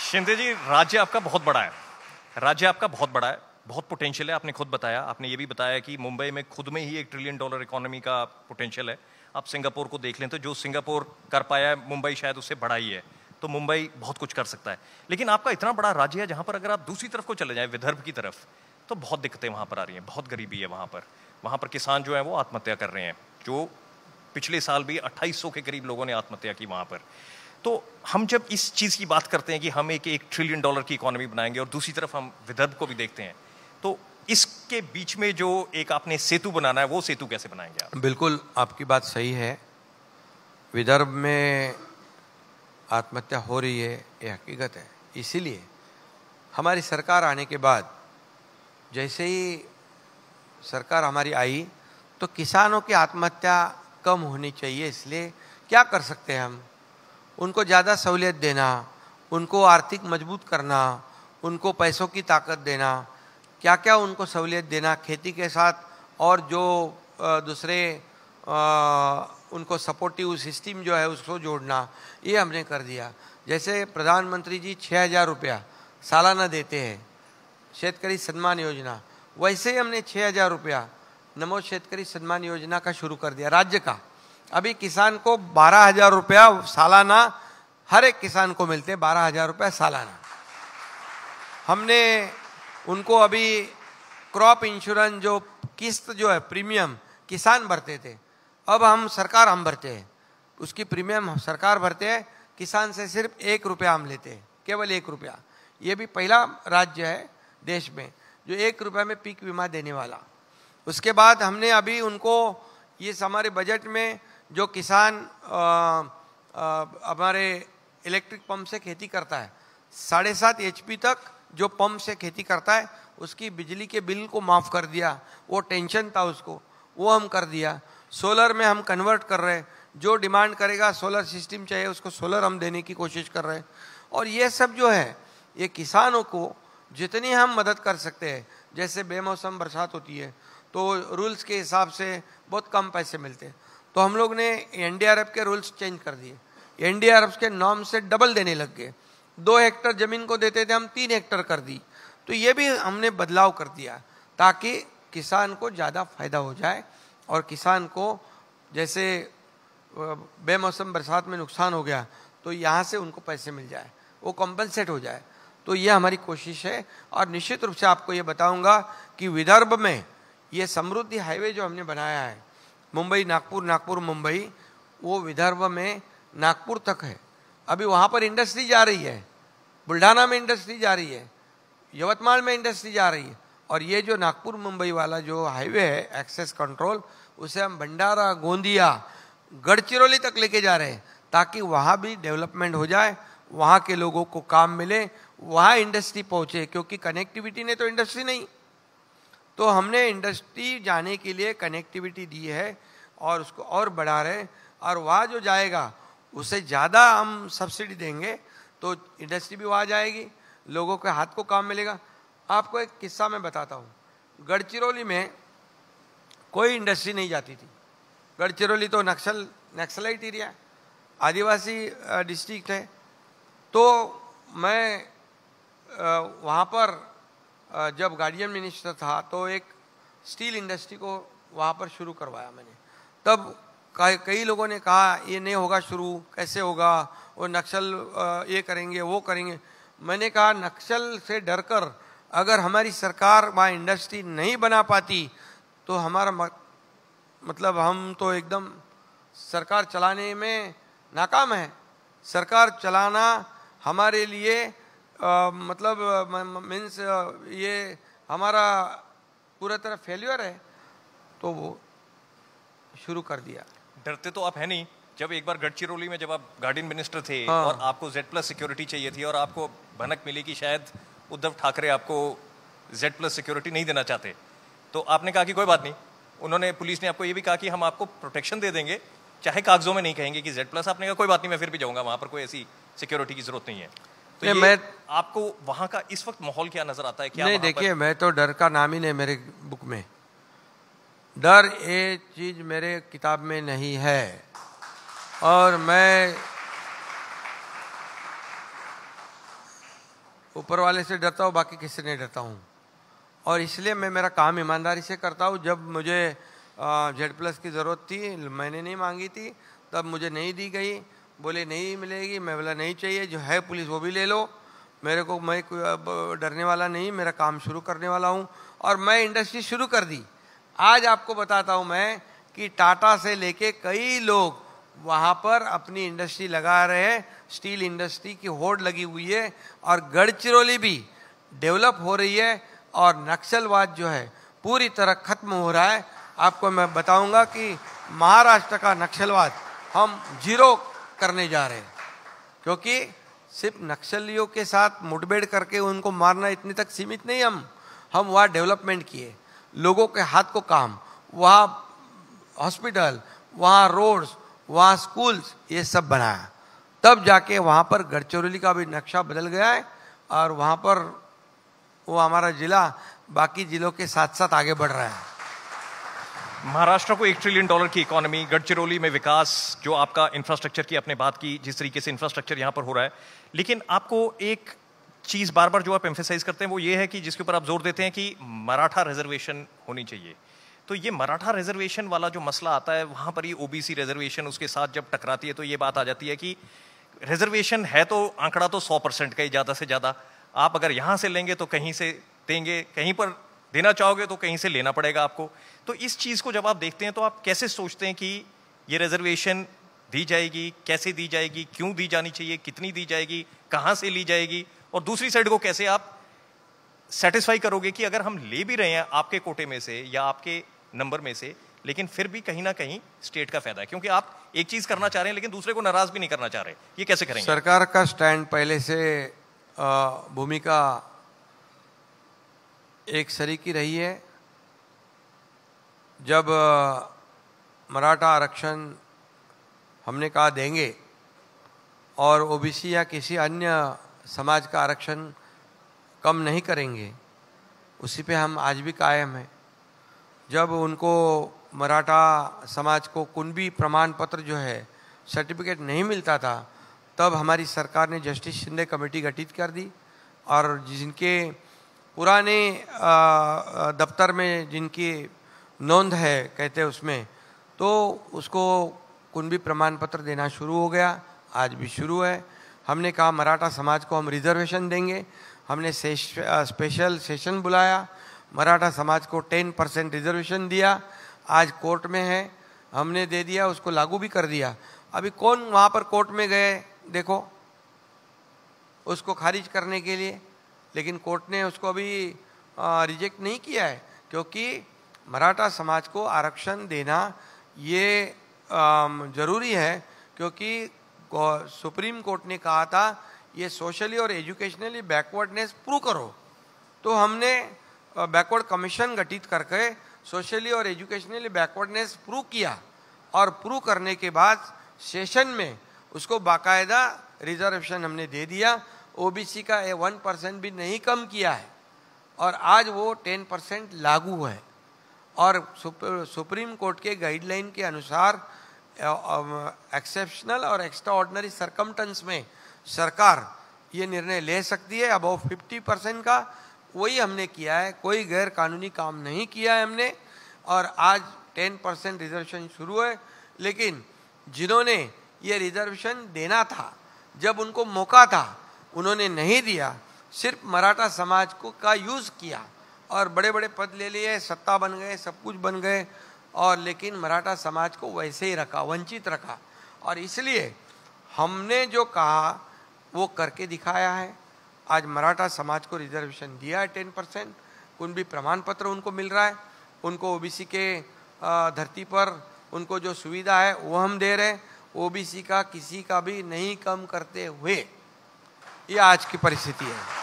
शिंदे जी, राज्य आपका बहुत बड़ा है, राज्य आपका बहुत बड़ा है, बहुत पोटेंशियल है। आपने खुद बताया, आपने ये भी बताया कि मुंबई में खुद में ही $1 ट्रिलियन इकोनॉमी का पोटेंशियल है। आप सिंगापुर को देख लें तो जो सिंगापुर कर पाया है, मुंबई शायद उससे बड़ा ही है। तो मुंबई बहुत कुछ कर सकता है। लेकिन आपका इतना बड़ा राज्य है जहां पर अगर आप दूसरी तरफ को चले जाएं, विदर्भ की तरफ, तो बहुत दिक्कतें वहां पर आ रही हैं, बहुत गरीबी है वहां पर किसान जो है वो आत्महत्या कर रहे हैं। जो पिछले साल भी 2800 के करीब लोगों ने आत्महत्या की वहां पर। तो हम जब इस चीज की बात करते हैं कि हम $1 ट्रिलियन की इकोनॉमी बनाएंगे और दूसरी तरफ हम विदर्भ को भी देखते हैं, तो इसके बीच में जो एक आपने सेतु बनाना है, वो सेतु कैसे बनाएंगे आप? बिल्कुल आपकी बात सही है। विदर्भ में आत्महत्या हो रही है, ये हकीकत है। इसीलिए हमारी सरकार आने के बाद, जैसे ही सरकार हमारी आई, तो किसानों की आत्महत्या कम होनी चाहिए। इसलिए क्या कर सकते हैं हम? उनको ज़्यादा सहूलियत देना, उनको आर्थिक मजबूत करना, उनको पैसों की ताकत देना, क्या क्या उनको सहूलियत देना, खेती के साथ और जो दूसरे उनको सपोर्टिव सिस्टम जो है उसको जोड़ना, ये हमने कर दिया। जैसे प्रधानमंत्री जी 6,000 रुपया सालाना देते हैं शेतकरी सम्मान योजना, वैसे ही हमने 6,000 रुपया नमो शेतकरी सम्मान योजना का शुरू कर दिया राज्य का। अभी किसान को 12,000 रुपया सालाना, हर एक किसान को मिलते 12,000 रुपया सालाना। हमने उनको अभी क्रॉप इंश्योरेंस जो किस्त जो है प्रीमियम किसान भरते थे, अब हम भरते हैं, उसकी प्रीमियम सरकार भरते हैं, किसान से सिर्फ ₹1 हम लेते हैं, केवल ₹1। ये भी पहला राज्य है देश में जो ₹1 में पीक बीमा देने वाला। उसके बाद हमने अभी उनको ये हमारे बजट में जो किसान हमारे इलेक्ट्रिक पंप से खेती करता है, 7.5 HP तक जो पंप से खेती करता है, उसकी बिजली के बिल को माफ़ कर दिया। वो टेंशन था उसको, वो हम कर दिया। सोलर में हम कन्वर्ट कर रहे हैं, जो डिमांड करेगा सोलर सिस्टम चाहिए उसको सोलर हम देने की कोशिश कर रहे हैं। और ये सब जो है, ये किसानों को जितनी हम मदद कर सकते हैं, जैसे बेमौसम बरसात होती है तो रूल्स के हिसाब से बहुत कम पैसे मिलते हैं, तो हम लोग ने NDRF के रूल्स चेंज कर दिए। NDRF के नॉर्म से डबल देने लग गए। 2 हेक्टर जमीन को देते थे हम 3 हेक्टर कर दी। तो ये भी हमने बदलाव कर दिया ताकि किसान को ज़्यादा फायदा हो जाए और किसान को जैसे बेमौसम बरसात में नुकसान हो गया तो यहाँ से उनको पैसे मिल जाए, वो कॉम्पनसेट हो जाए। तो ये हमारी कोशिश है। और निश्चित रूप से आपको ये बताऊंगा कि विदर्भ में ये समृद्धि हाईवे जो हमने बनाया है, मुंबई नागपुर, नागपुर मुंबई, वो विदर्भ में नागपुर तक है। अभी वहाँ पर इंडस्ट्री जा रही है, बुल्ढाना में इंडस्ट्री जा रही है, यवतमाल में इंडस्ट्री जा रही है। और ये जो नागपुर मुंबई वाला जो हाईवे है एक्सेस कंट्रोल, उसे हम भंडारा, गोंदिया, गढ़चिरौली तक लेके जा रहे हैं ताकि वहाँ भी डेवलपमेंट हो जाए, वहाँ के लोगों को काम मिले, वहाँ इंडस्ट्री पहुँचे। क्योंकि कनेक्टिविटी ने तो इंडस्ट्री नहीं, तो हमने इंडस्ट्री जाने के लिए कनेक्टिविटी दी है और उसको और बढ़ा रहे हैं। और वहाँ जो जाएगा उसे ज़्यादा हम सब्सिडी देंगे तो इंडस्ट्री भी वहाँ जाएगी, लोगों के हाथ को काम मिलेगा। आपको एक किस्सा मैं बताता हूँ। गढ़चिरौली में कोई इंडस्ट्री नहीं जाती थी। गढ़चिरौली तो नक्सलाइट एरिया, आदिवासी डिस्ट्रिक्ट है। तो मैं वहाँ पर जब गार्डियन मिनिस्टर था तो एक स्टील इंडस्ट्री को वहाँ पर शुरू करवाया मैंने। तब कई लोगों ने कहा ये नहीं होगा शुरू, कैसे होगा, वो नक्सल ये करेंगे वो करेंगे। मैंने कहा नक्सल से डरकर अगर हमारी सरकार वहाँ इंडस्ट्री नहीं बना पाती तो हमारा मतलब हम तो एकदम सरकार चलाने में नाकाम है। सरकार चलाना हमारे लिए मतलब मीन्स ये हमारा पूरा तरह फेल्यूर है। तो वो शुरू कर दिया। डरते तो आप है नहीं। जब एक बार गढ़चिरौली में जब आप गार्डियन मिनिस्टर थे, हाँ। और आपको Z+ सिक्योरिटी चाहिए थी और आपको भनक मिली कि शायद उद्धव ठाकरे आपको Z+ सिक्योरिटी नहीं देना चाहते, तो आपने कहा कि कोई बात नहीं। उन्होंने, पुलिस ने आपको ये भी कहा कि हम आपको प्रोटेक्शन दे देंगे, चाहे कागजों में नहीं कहेंगे कि Z+। आपने कहा कोई बात नहीं, मैं फिर भी जाऊंगा, वहां पर कोई ऐसी सिक्योरिटी की जरूरत नहीं है। तो ये मैं आपको वहां का इस वक्त माहौल क्या नजर आता है? क्या नहीं, देखिए मैं तो डर का नाम ही नहीं मेरे बुक में। डर ये चीज मेरे किताब में नहीं है। और मैं ऊपर वाले से डरता हूँ, बाकी किसी नहीं डरता हूँ। और इसलिए मैं मेरा काम ईमानदारी से करता हूँ। जब मुझे Z+ की ज़रूरत थी, मैंने नहीं मांगी थी, तब मुझे नहीं दी गई। बोले नहीं मिलेगी, मैं बोला नहीं चाहिए, जो है पुलिस वो भी ले लो, मेरे को, मैं डरने वाला नहीं, मेरा काम शुरू करने वाला हूँ। और मैं इंडस्ट्री शुरू कर दी। आज आपको बताता हूँ मैं कि टाटा से लेके कई लोग वहाँ पर अपनी इंडस्ट्री लगा रहे हैं। स्टील इंडस्ट्री की होड़ लगी हुई है और गढ़चिरौली भी डेवलप हो रही है और नक्सलवाद जो है पूरी तरह खत्म हो रहा है। आपको मैं बताऊंगा कि महाराष्ट्र का नक्सलवाद हम 0 करने जा रहे हैं, क्योंकि सिर्फ नक्सलियों के साथ मुठभेड़ करके उनको मारना इतने तक सीमित नहीं। हम वहाँ डेवलपमेंट किए, लोगों के हाथ को काम, वहाँ हॉस्पिटल, वहाँ रोड्स, वहाँ स्कूल्स, ये सब बनाया। तब जाके वहाँ पर गढ़चिरौली का भी नक्शा बदल गया है और वहाँ पर वो हमारा जिला बाकी जिलों के साथ साथ आगे बढ़ रहा है। महाराष्ट्र को $1 ट्रिलियन की इकोनॉमी, गढ़चिरौली में विकास, जो आपका इंफ्रास्ट्रक्चर की आपने बात की, जिस तरीके से इंफ्रास्ट्रक्चर यहाँ पर हो रहा है, लेकिन आपको एक चीज़ बार बार जो आप एम्फेसाइज करते हैं वो ये है कि जिसके ऊपर आप जोर देते हैं कि मराठा रिजर्वेशन होनी चाहिए। तो ये मराठा रिजर्वेशन वाला जो मसला आता है, वहाँ पर ये OBC रिजर्वेशन उसके साथ जब टकराती है तो ये बात आ जाती है कि रिजर्वेशन है तो आंकड़ा तो 100% का ही ज़्यादा से ज़्यादा, आप अगर यहाँ से लेंगे तो कहीं से देंगे, कहीं पर देना चाहोगे तो कहीं से लेना पड़ेगा आपको। तो इस चीज़ को जब आप देखते हैं तो आप कैसे सोचते हैं कि ये रिजर्वेशन दी जाएगी, कैसे दी जाएगी, क्यों दी जानी चाहिए, कितनी दी जाएगी, कहाँ से ली जाएगी, और दूसरी साइड को कैसे आप सेटिस्फाई करोगे कि अगर हम ले भी रहे हैं आपके कोटे में से या आपके नंबर में से, लेकिन फिर भी कहीं ना कहीं स्टेट का फायदा है, क्योंकि आप एक चीज करना चाह रहे हैं लेकिन दूसरे को नाराज भी नहीं करना चाह रहे। ये कैसे करेंगे? सरकार का स्टैंड पहले से भूमिका एक सरीकी रही है। जब मराठा आरक्षण हमने कहा देंगे और OBC या किसी अन्य समाज का आरक्षण कम नहीं करेंगे, उसी पे हम आज भी कायम हैं। जब उनको मराठा समाज को कुणबी प्रमाण पत्र जो है सर्टिफिकेट नहीं मिलता था, तब हमारी सरकार ने जस्टिस शिंदे कमेटी गठित कर दी और जिनके पुराने दफ्तर में जिनकी नोंद है कहते हैं उसमें, तो उसको कुणबी प्रमाण पत्र देना शुरू हो गया। आज भी शुरू है। हमने कहा मराठा समाज को हम रिजर्वेशन देंगे। हमने स्पेशल सेशन बुलाया, मराठा समाज को 10% रिजर्वेशन दिया। आज कोर्ट में है, हमने दे दिया, उसको लागू भी कर दिया। अभी कौन वहाँ पर कोर्ट में गए देखो उसको खारिज करने के लिए, लेकिन कोर्ट ने उसको अभी रिजेक्ट नहीं किया है, क्योंकि मराठा समाज को आरक्षण देना ये ज़रूरी है, क्योंकि सुप्रीम कोर्ट ने कहा था ये सोशली और एजुकेशनली बैकवर्डनेस प्रूव करो। तो हमने बैकवर्ड कमीशन गठित करके सोशली और एजुकेशनली बैकवर्डनेस प्रूव किया और प्रूव करने के बाद सेशन में उसको बाकायदा रिजर्वेशन हमने दे दिया। OBC का 1% भी नहीं कम किया है और आज वो 10% लागू है। और सुप्रीम कोर्ट के गाइडलाइन के अनुसार एक्सेप्शनल और एक्स्ट्रा ऑर्डिनरी सर्कमस्टेंस में सरकार ये निर्णय ले सकती है। अबाउ 50% का वही हमने किया है, कोई गैर कानूनी काम नहीं किया है हमने। और आज 10% रिजर्वेशन शुरू है, लेकिन जिन्होंने ये रिजर्वेशन देना था, जब उनको मौका था, उन्होंने नहीं दिया। सिर्फ मराठा समाज को का यूज़ किया और बड़े बड़े पद ले लिए, सत्ता बन गए, सब कुछ बन गए, और लेकिन मराठा समाज को वैसे ही रखा, वंचित रखा। और इसलिए हमने जो कहा वो करके दिखाया है। आज मराठा समाज को रिजर्वेशन दिया है 10%, कुणबी प्रमाण पत्र उनको मिल रहा है, उनको OBC के धरती पर उनको जो सुविधा है वो हम दे रहे हैं। OBC का किसी का भी नहीं कम करते हुए, ये आज की परिस्थिति है।